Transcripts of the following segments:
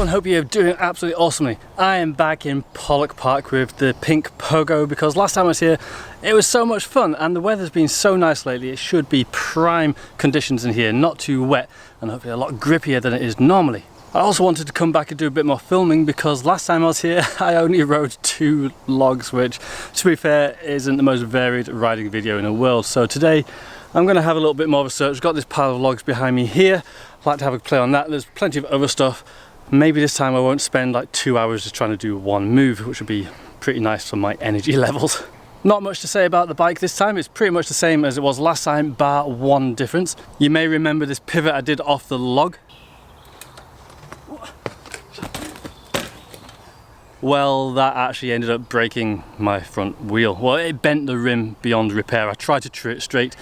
everyone, hope you're doing absolutely awesomely. I am back in Pollock Park with the pink pogo because last time I was here it was so much fun and the weather's been so nice lately. It should be prime conditions in here, not too wet and hopefully a lot grippier than it is normally. I also wanted to come back and do a bit more filming because last time I was here I only rode 2 logs, which to be fair isn't the most varied riding video in the world. So today I'm going to have a little bit more of a search. I've got this pile of logs behind me here. I'd like to have a play on that. There's plenty of other stuff. Maybe this time I won't spend like 2 hours just trying to do one move, which would be pretty nice for my energy levels. Not much to say about the bike this time. It's pretty much the same as it was last time, bar one difference. You may remember this pivot I did off the log. Well, that actually ended up breaking my front wheel. Well, it bent the rim beyond repair. I tried to true it straight,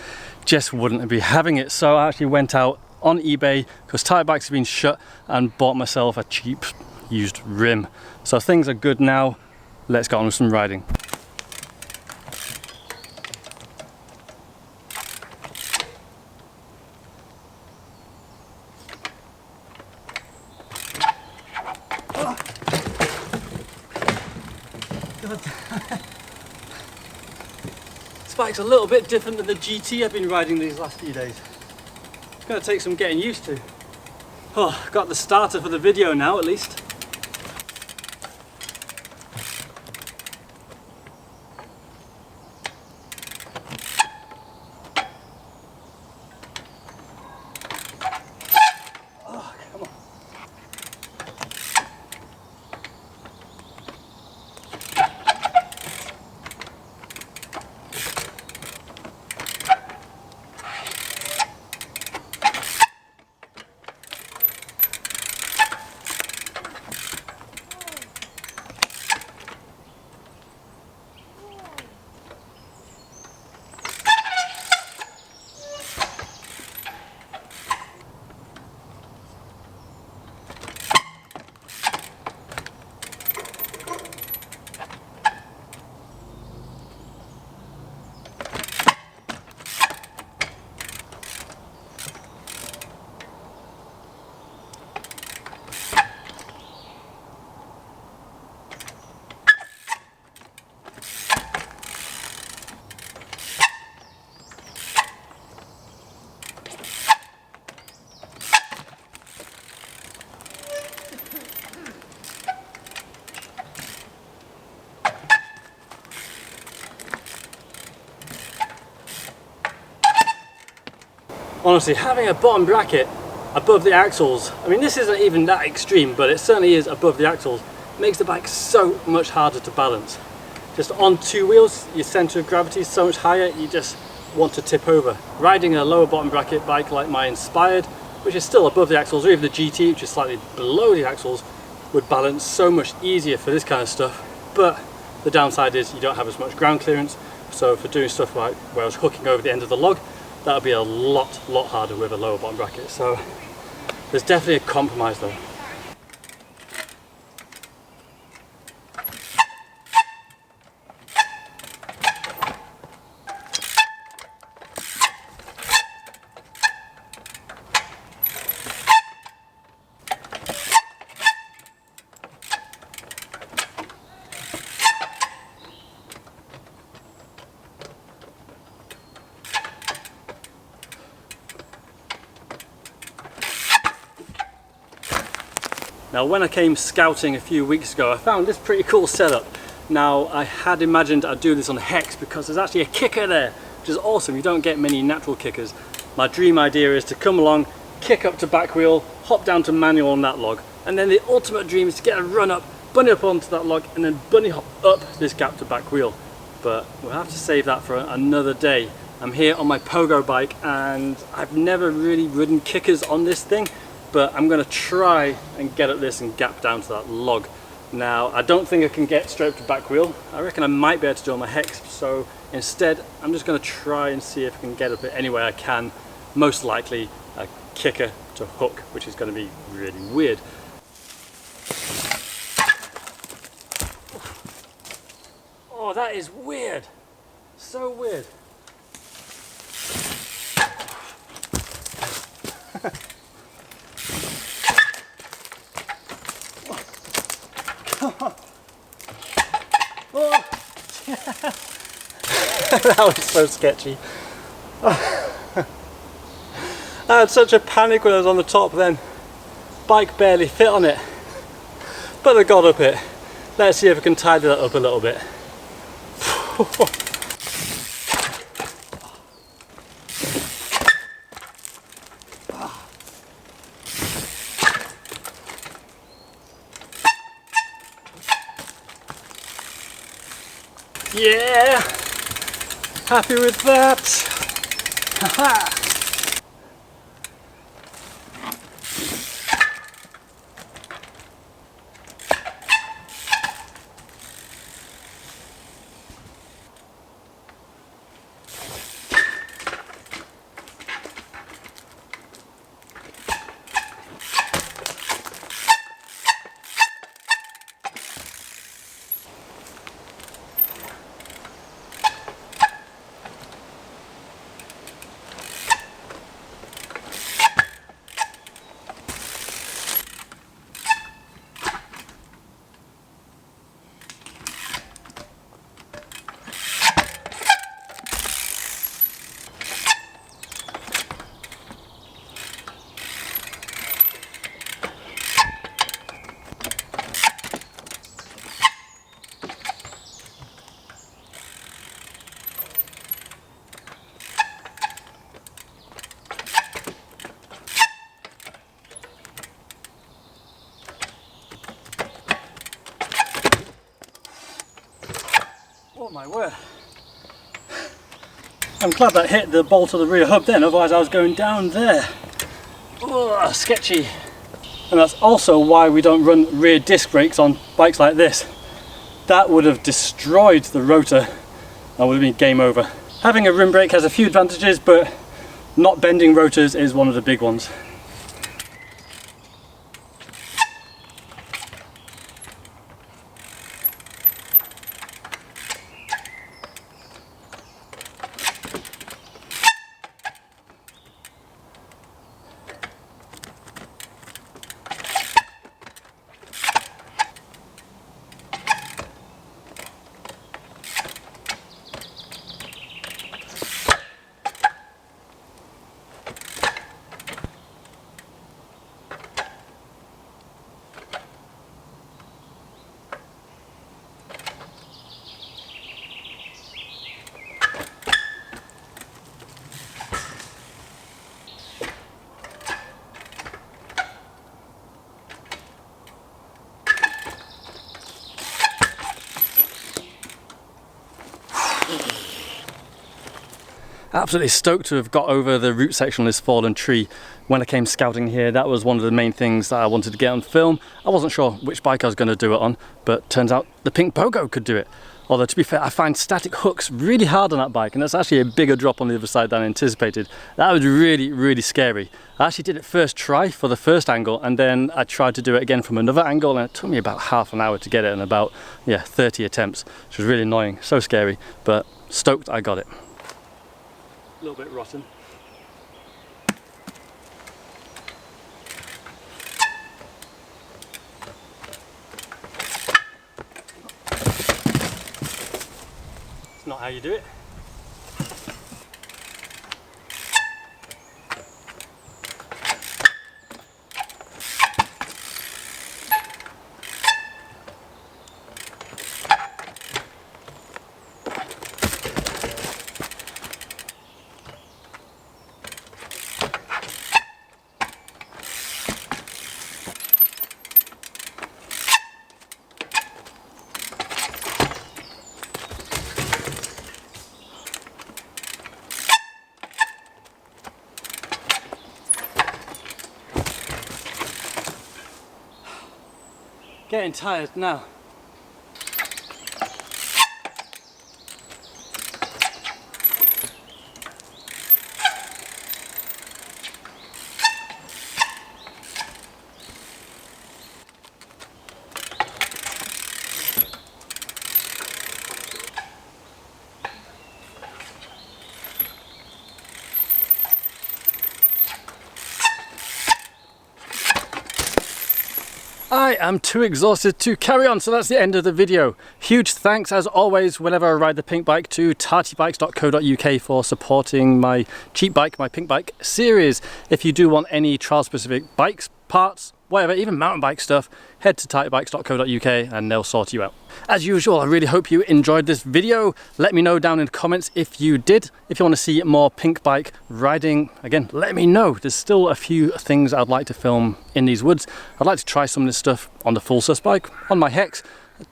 just wouldn't be having it. So I actually went out on eBay because tire bikes have been shut and bought myself a cheap used rim. So things are good now. Let's get on with some riding. This bike's a little bit different than the GT I've been riding these last few days. It's going to take some getting used to. Oh, got the starter for the video now at least. Oh, come on. Honestly, having a bottom bracket above the axles, I mean this isn't even that extreme, but it certainly is above the axles, makes the bike so much harder to balance. Just on 2 wheels, your centre of gravity is so much higher, you just want to tip over. Riding a lower bottom bracket bike like my Inspired, which is still above the axles, or even the GT, which is slightly below the axles, would balance so much easier for this kind of stuff. But the downside is you don't have as much ground clearance, so for doing stuff like where I was hooking over the end of the log, that would be a lot harder with a lower bottom bracket. So there's definitely a compromise though. Now when I came scouting a few weeks ago I found this pretty cool setup. Now I had imagined I'd do this on Hex because there's actually a kicker there, which is awesome. You don't get many natural kickers. My dream idea is to come along, kick up to back wheel, hop down to manual on that log, and then the ultimate dream is to get a run up, bunny up onto that log and then bunny hop up this gap to back wheel. But we'll have to save that for another day. I'm here on my pogo bike and I've never really ridden kickers on this thing, but I'm going to try and get at this and gap down to that log. Now I don't think I can get straight up to back wheel. I reckon I might be able to do it on my Hex, so instead I'm just going to try and see if I can get up it any way I can. Most likely a kicker to hook, which is going to be really weird. Oh, that is weird. So weird. That was so sketchy. I had such a panic when I was on the top then. Bike barely fit on it. But I got up it. Let's see if I can tidy that up a little bit. Yeah! Happy with that! Haha! Oh my word. I'm glad that hit the bolt of the rear hub then, otherwise I was going down there. Oh, sketchy. And that's also why we don't run rear disc brakes on bikes like this. That would have destroyed the rotor and would have been game over. Having a rim brake has a few advantages, but not bending rotors is one of the big ones. Absolutely stoked to have got over the root section on this fallen tree. When I came scouting here, that was one of the main things that I wanted to get on film. I wasn't sure which bike I was going to do it on, but turns out the pink Pogo could do it. Although to be fair, I find static hooks really hard on that bike, and that's actually a bigger drop on the other side than I anticipated. That was really, really scary. I actually did it first try for the first angle, and then I tried to do it again from another angle, and it took me about half an hour to get it, and about 30 attempts, which was really annoying, so scary, but stoked I got it. A little bit rotten. It's not how you do it. Getting tired now. I am too exhausted to carry on, so that's the end of the video. Huge thanks as always whenever I ride the pink bike to tartybikes.co.uk for supporting my cheap bike, my pink bike series. If you do want any trial specific bikes, parts, whatever, even mountain bike stuff, head to tartybikes.co.uk and they'll sort you out. As usual, I really hope you enjoyed this video. Let me know down in the comments if you did. If you want to see more pink bike riding, again, let me know. There's still a few things I'd like to film in these woods. I'd like to try some of this stuff on the full sus bike, on my Hex,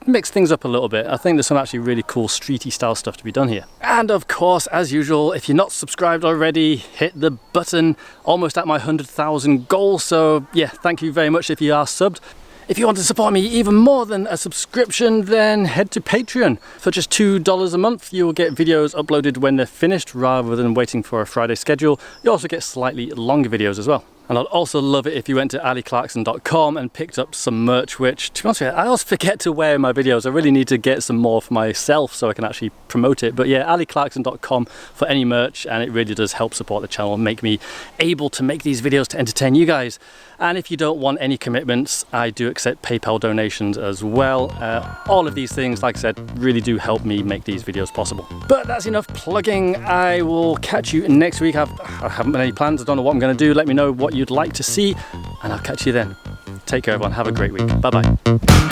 mix things up a little bit. I think there's some actually really cool streety style stuff to be done here. And of course, as usual, if you're not subscribed already, hit the button. Almost at my 100,000 goal, so yeah, thank you very much if you are subbed. If you want to support me even more than a subscription, then head to Patreon. For just $2 a month, you will get videos uploaded when they're finished rather than waiting for a Friday schedule. You also get slightly longer videos as well. And I'd also love it if you went to Clarkson.com and picked up some merch, which, to be honest with you, I always forget to wear in my videos. I really need to get some more for myself so I can actually promote it. But yeah, Clarkson.com for any merch, and it really does help support the channel and make me able to make these videos to entertain you guys. And if you don't want any commitments, I do accept PayPal donations as well. All of these things, like I said, really do help me make these videos possible. But that's enough plugging. I will catch you next week. I haven't made any plans. I don't know what I'm going to do. Let me know what you'd like to see, and I'll catch you then. Take care, everyone. Have a great week. Bye-bye.